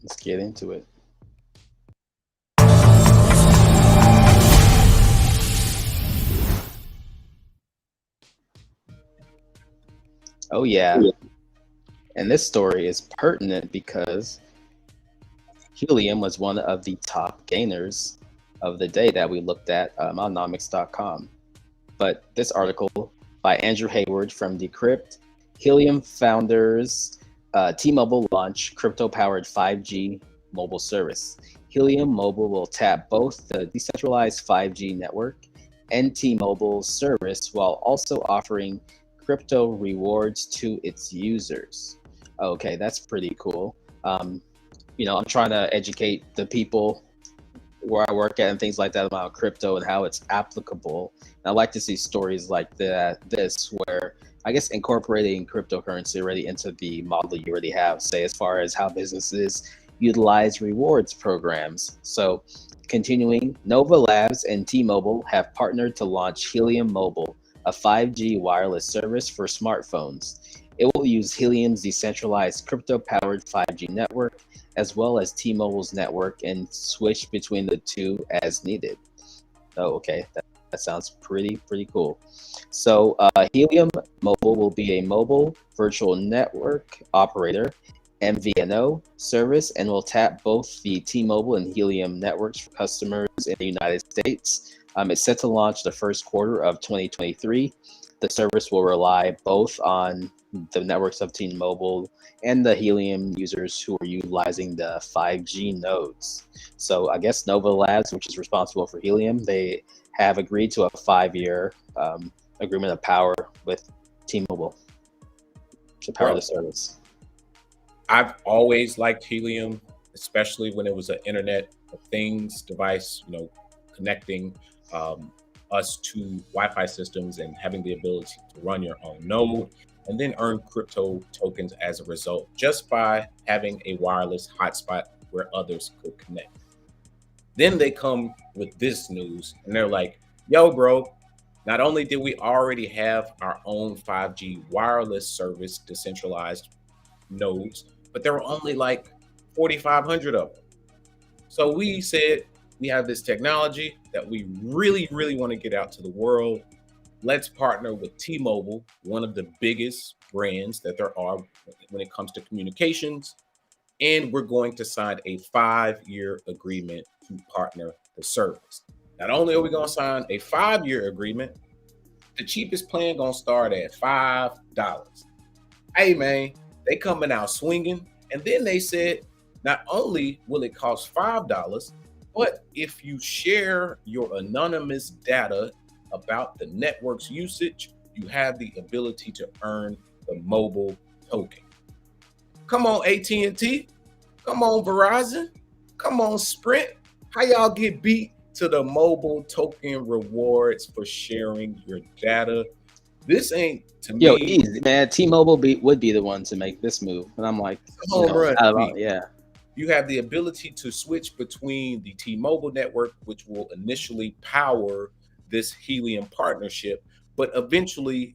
Let's get into it. Oh yeah, and this story is pertinent because Helium was one of the top gainers of the day that we looked at on nomics.com. But this article by Andrew Hayward from Decrypt, Helium founders T-Mobile launch crypto-powered 5G mobile service. Helium Mobile will tap both the decentralized 5G network and T-Mobile's service while also offering crypto rewards to its users. Okay, that's pretty cool. Um, I'm trying to educate the people where I work at and things like that about crypto and how it's applicable. And I like to see stories like this where I guess incorporating cryptocurrency already into the model you already have, say as far as how businesses utilize rewards programs. So continuing, Nova Labs and T-Mobile have partnered to launch Helium Mobile, a 5G wireless service for smartphones. It will use Helium's decentralized crypto-powered 5G network as well as T-Mobile's network and switch between the two as needed. Oh, okay, that sounds pretty cool. So Helium Mobile will be a mobile virtual network operator MVNO service and will tap both the T-Mobile and Helium networks for customers in the United States. It's set to launch the first quarter of 2023. The service will rely both on the networks of T-Mobile and the Helium users who are utilizing the 5G nodes. So I guess Nova Labs, which is responsible for Helium, they have agreed to a 5-year agreement of power with T-Mobile to power the service. I've always liked Helium, especially when it was an Internet of Things device, connecting us to Wi-Fi systems and having the ability to run your own node and then earn crypto tokens as a result, just by having a wireless hotspot where others could connect. Then they come with this news and they're like, yo, bro, not only did we already have our own 5G wireless service, decentralized nodes, but there were only like 4,500 of them. So we said, we have this technology that we really want to get out to the world. Let's partner with T-Mobile, one of the biggest brands that there are when it comes to communications. And we're going to sign a 5-year agreement to partner the service. Not only are we going to sign a 5-year agreement, the cheapest plan going to start at $5. Hey, man, they coming out swinging. And then they said, not only will it cost $5, but if you share your anonymous data about the network's usage, you have the ability to earn the mobile token. Come on, AT&T. Come on, Verizon. Come on, Sprint. How y'all get beat to the mobile token rewards for sharing your data? This ain't, to me. Easy, man. T-Mobile would be the one to make this move. And I'm like, yeah. You have the ability to switch between the T-Mobile network, which will initially power this Helium partnership, but eventually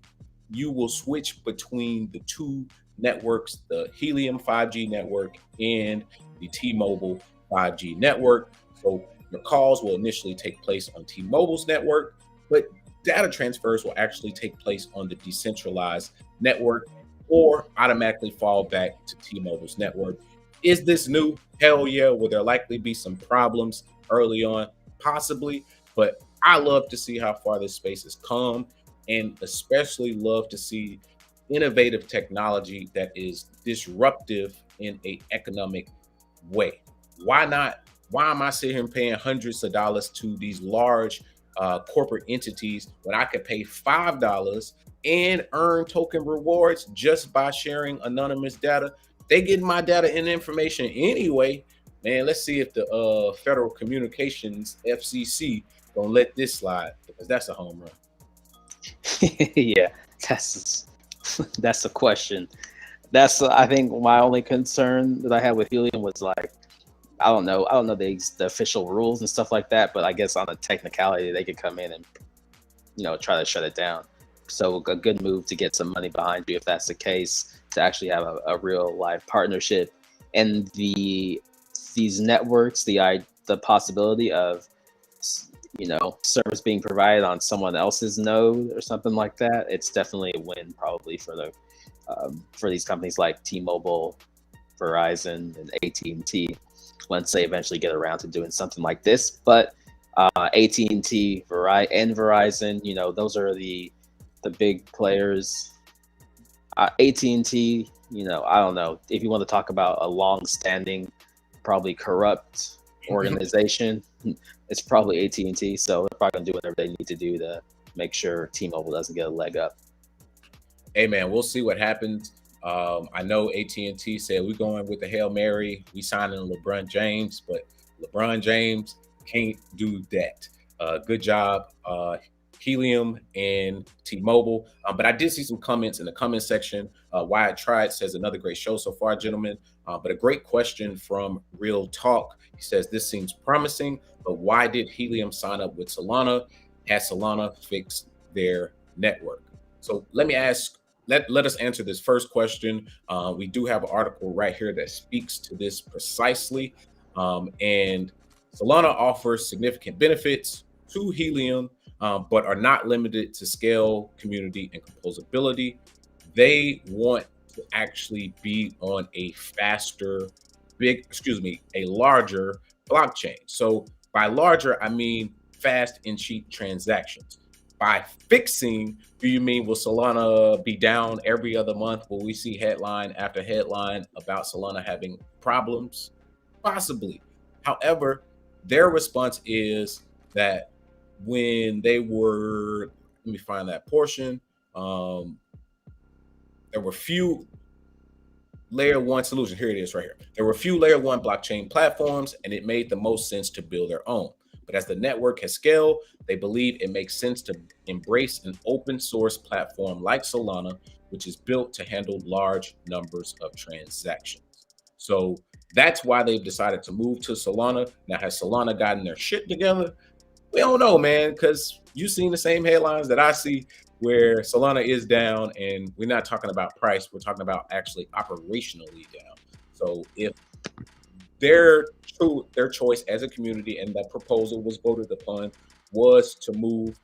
you will switch between the two networks, the Helium 5G network and the T-Mobile 5G network. So your calls will initially take place on T-Mobile's network, but data transfers will actually take place on the decentralized network or automatically fall back to T-Mobile's network. Is this new? Hell yeah. Will there likely be some problems early on? Possibly. But I love to see how far this space has come, and especially love to see innovative technology that is disruptive in an economic way. Why not? Why am I sitting here paying hundreds of dollars to these large corporate entities when I could pay $5 and earn token rewards just by sharing anonymous data? They get my data and information anyway. Man, let's see if the Federal Communications FCC gonna let this slide, because that's a home run. Yeah, that's a question. That's I think my only concern that I had with Helium was like, I don't know the official rules and stuff like that, but I guess on a technicality they could come in and try to shut it down. So a good move to get some money behind you if that's the case, to actually have a real live partnership. And the these networks, the possibility of service being provided on someone else's node or something like that, it's definitely a win probably for these companies like T-Mobile, Verizon, and AT&T once they eventually get around to doing something like this. But AT&T, and Verizon, those are the big players. AT&T, I don't know if you want to talk about a long-standing, probably corrupt organization. It's probably AT&T, so they're probably gonna do whatever they need to do to make sure T-Mobile doesn't get a leg up. Hey man, we'll see what happens. I know AT&T said we're going with the Hail Mary. We signing LeBron James, but LeBron James can't do that. Good job, Helium and T-Mobile. But I did see some comments in the comment section. Why I Tried says another great show so far, gentlemen. But a great question from Real Talk. He says this seems promising, but why did Helium sign up with Solana? Has Solana fixed their network? So let me ask. Let us answer this first question. We do have an article right here that speaks to this precisely. And Solana offers significant benefits to Helium, but are not limited to scale, community, and composability. They want to actually be on a a larger blockchain. So by larger, I mean fast and cheap transactions. By fixing, do you mean will Solana be down every other month? Will we see headline after headline about Solana having problems? Possibly. However, their response is that when they were, let me find that portion, there were few layer one solutions. Here it is right here. There were few layer one blockchain platforms, and it made the most sense to build their own. But as the network has scaled, they believe it makes sense to embrace an open source platform like Solana, which is built to handle large numbers of transactions. So that's why they've decided to move to Solana. Now, has Solana gotten their shit together? We don't know, man, because you've seen the same headlines that I see where Solana is down, and we're not talking about price. We're talking about actually operationally down. So if their choice as a community and that proposal was voted upon was to move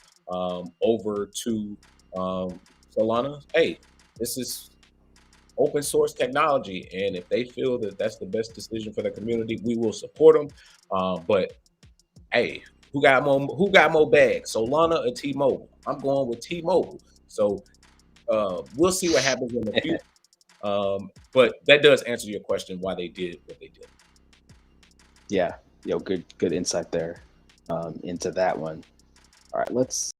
over to Solana, hey, this is open source technology, and if they feel that that's the best decision for the community, we will support them. But hey, who got more bags, Solana or T-Mobile? I'm going with T-Mobile. So we'll see what happens in the future. But that does answer your question why they did what they did. Yeah, good insight there into that one. All right, let's